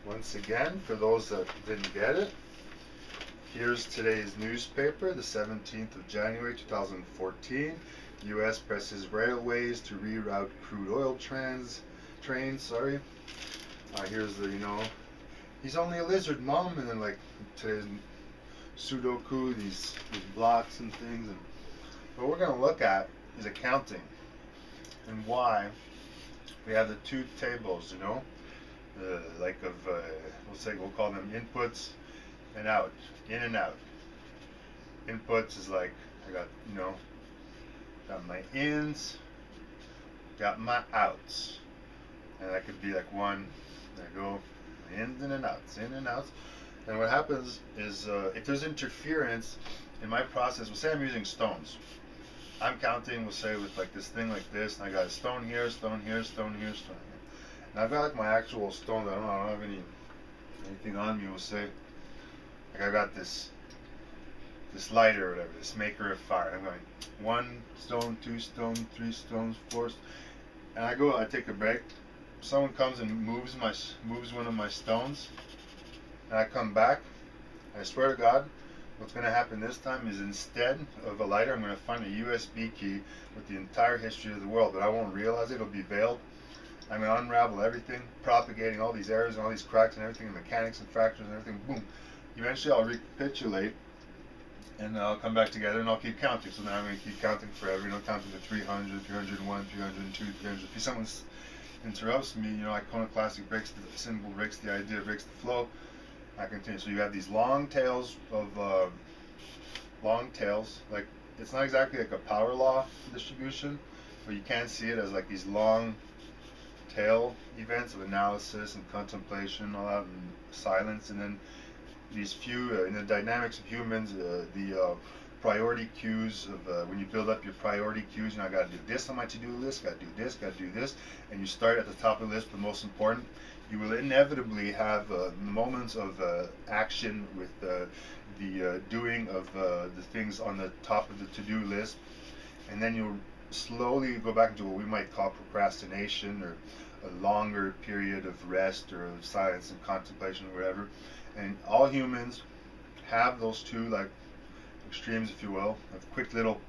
Once again, for those that didn't get it, here's today's newspaper, the 17th of January 2014. U.S. presses railways to reroute crude oil trains. Here's the, he's only a lizard, mom, and then like today's Sudoku, these blocks and things. And what we're going to look at is accounting and why we have the two tables, we'll call them inputs and out, in and out. Inputs is like I got my ins, got my outs, and that could be like one. There you go, ins and outs, in and outs. And what happens is if there's interference in my process, we'll say I'm using stones. I'm counting, we'll say with like this thing like this, and I got a stone here, stone here, stone here, stone here. And I've got like my actual stones. I don't have anything on me. We'll say like I got this lighter or whatever, this maker of fire. I'm going 1 stone, 2 stone, 3 stones, 4, and I take a break. Someone comes and moves one of my stones, and I come back. I swear to God, what's going to happen this time is instead of a lighter, I'm going to find a USB key with the entire history of the world, but I won't realize it. It'll be veiled. I'm going to unravel everything, propagating all these errors and all these cracks and everything, and mechanics and fractures and everything. Boom. Eventually, I'll recapitulate, and I'll come back together, and I'll keep counting. So now I'm going to keep counting forever, counting to 300, 301, 302, 300. If someone interrupts me, iconoclastic breaks the symbol, breaks the idea, breaks the flow. I continue. So you have these long tails of like it's not exactly like a power law distribution, but you can see it as like these long tail events of analysis and contemplation, and all that, and silence, and then these few in the dynamics of humans, the priority queues of when you build up your priority queues. I got to do this on my to-do list, got to do this, got to do this, and you start at the top of the list, the most important. You will inevitably have moments of action with the doing of the things on the top of the to-do list, and then you'll slowly go back into what we might call procrastination, or a longer period of rest or of silence and contemplation or whatever. And all humans have those two like extremes, if you will, of quick little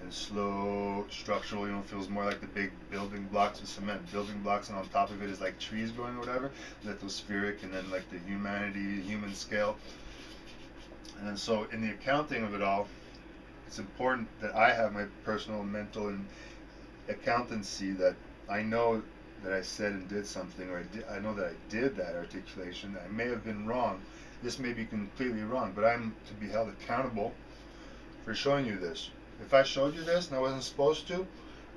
and slow structural, feels more like the big building blocks of cement, building blocks, and on top of it is like trees growing or whatever, lithospheric, and then like the human scale. And then so in the accounting of it all, it's important that I have my personal mental and accountancy, that I know that I said and did something, or I know that I did that articulation. I may have been wrong. This may be completely wrong, but I'm to be held accountable for showing you this. If I showed you this and I wasn't supposed to,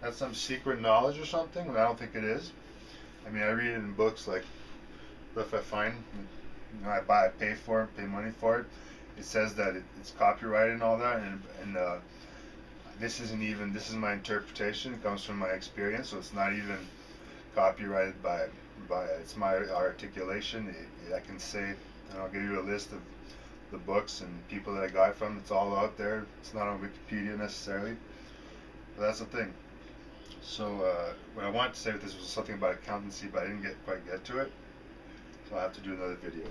that's some secret knowledge or something, and I don't think it is. I mean, I read it in books, like, but if I find, I pay for it, pay money for it, it says that it's copyrighted and all that, and this is my interpretation. It comes from my experience, so it's not even copyrighted by it's my articulation. I can say, and I'll give you a list of the books and people that I got it from. It's all out there. It's not on Wikipedia necessarily, but that's the thing. So what I wanted to say with this was something about accountancy, but I didn't quite get to it, so I'll have to do another video.